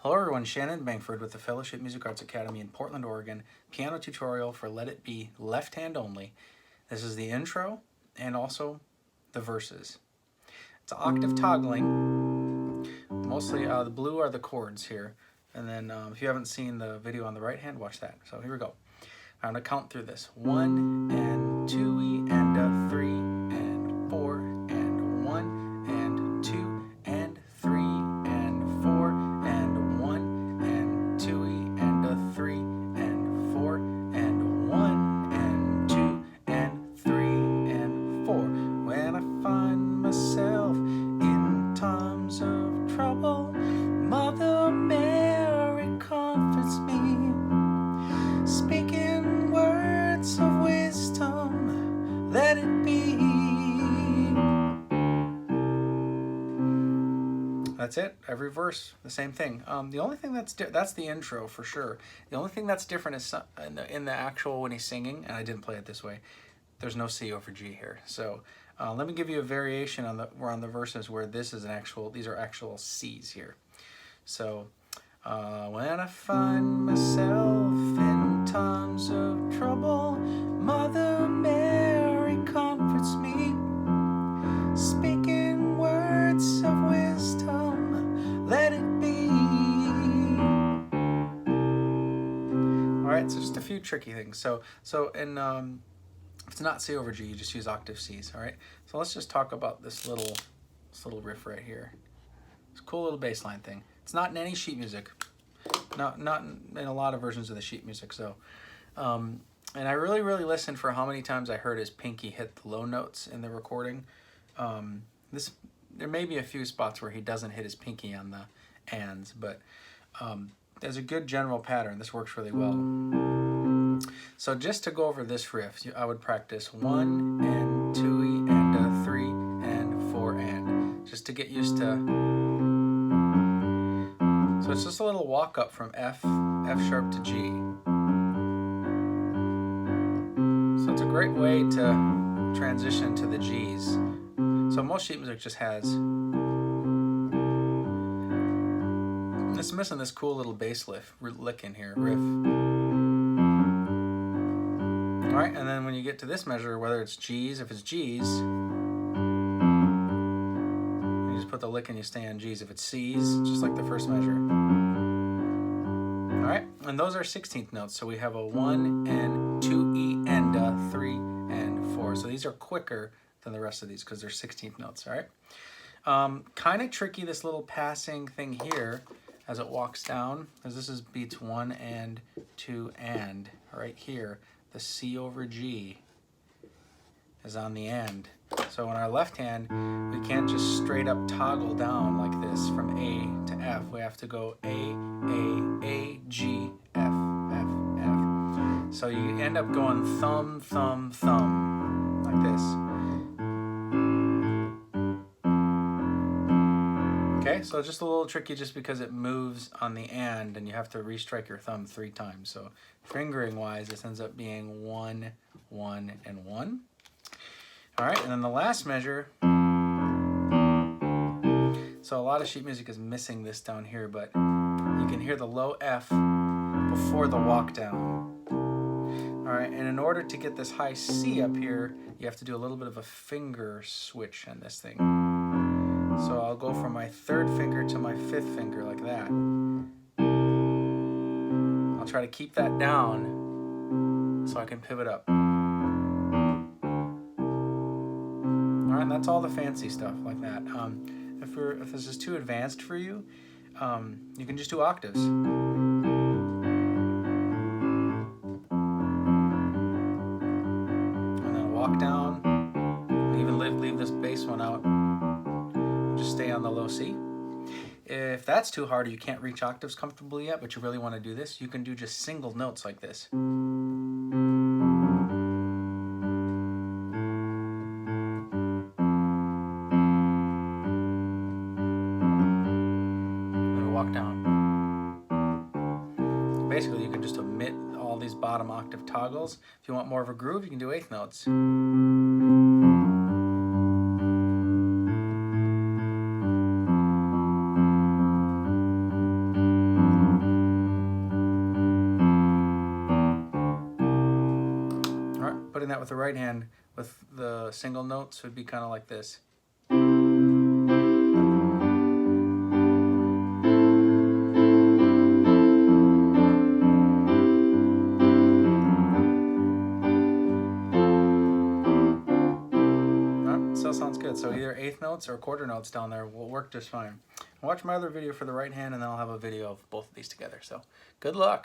Hello everyone, Shannon Bangford with the Fellowship Music Arts Academy in Portland, Oregon, piano tutorial for Let It Be left hand only. This is the intro and also the verses. It's octave toggling. Mostly the blue are the chords here. And then if you haven't seen the video on the right hand, watch that. So here we go. I'm going to count through this. 1 and 2 and a 3 and 4 and 1 and 2 and 3 and 4 and 1 and 2 and a 3 and 4 and 1 and 2 and 3 and 4. When I find myself in times of trouble, Mother Mary comforts me, speaking words of wisdom, let it be. That's it. Every verse, the same thing. The only thing that's the intro for sure. The only thing that's different is in the actual when he's singing, and I didn't play it this way. There's no C over G here. So let me give you a variation on the verses where this is an actual. These are actual C's here. So when I find myself in times of trouble, Mother Mary comforts me, speaking words of wisdom, let it be. All right, so just a few tricky things. So in if it's not C over G, you just use octave Cs. All right. So let's just talk about this little riff right here. It's a cool little bass line thing. It's not in any sheet music. Not in a lot of versions of the sheet music. So, and I really listened for how many times I heard his pinky hit the low notes in the recording. There may be a few spots where he doesn't hit his pinky on the ands, but there's a good general pattern. This works really well. So just to go over this riff, I would practice 1 and 2 and a 3 and 4 and, just to get used to. So it's just a little walk up from F sharp to G. So it's a great way to transition to the G's. So most sheet music just has. It's missing this cool little bass lick in here, riff. All right, and then when you get to this measure, whether it's G's, if it's G's, you just put the lick and you stay on G's. If it's C's, just like the first measure. All right, and those are 16th notes. So we have a 1 and 2 and a 3 and 4. So these are quicker than the rest of these because they're 16th notes. All right. Kind of tricky, this little passing thing here as it walks down, because this is beats 1 and 2 and right here. The C over G is on the end. So in our left hand, we can't just straight up toggle down like this from A to F. We have to go A, G, F, F, F. So you end up going thumb, thumb, thumb, like this. Okay, so just a little tricky just because it moves on the and you have to restrike your thumb 3 times. So fingering wise, this ends up being 1, 1, and 1. All right, and then the last measure. So a lot of sheet music is missing this down here, but you can hear the low F before the walk down. All right, and in order to get this high C up here, you have to do a little bit of a finger switch on this thing. So I'll go from my 3rd finger to my 5th finger like that. I'll try to keep that down so I can pivot up. All right, and that's all the fancy stuff like that. If this is too advanced for you, you can just do octaves. And then walk down, even leave this bass one out. Just stay on the low C. If that's too hard or you can't reach octaves comfortably yet, but you really want to do this, you can do just single notes like this. Walk down. Basically, you can just omit all these bottom octave toggles. If you want more of a groove, you can do 8th notes. that with the right hand with the single notes would be kind of like this. Still sounds good. So either eighth notes or quarter notes down there will work just fine. Watch my other video for the right hand, and then I'll have a video of both of these together. So good luck.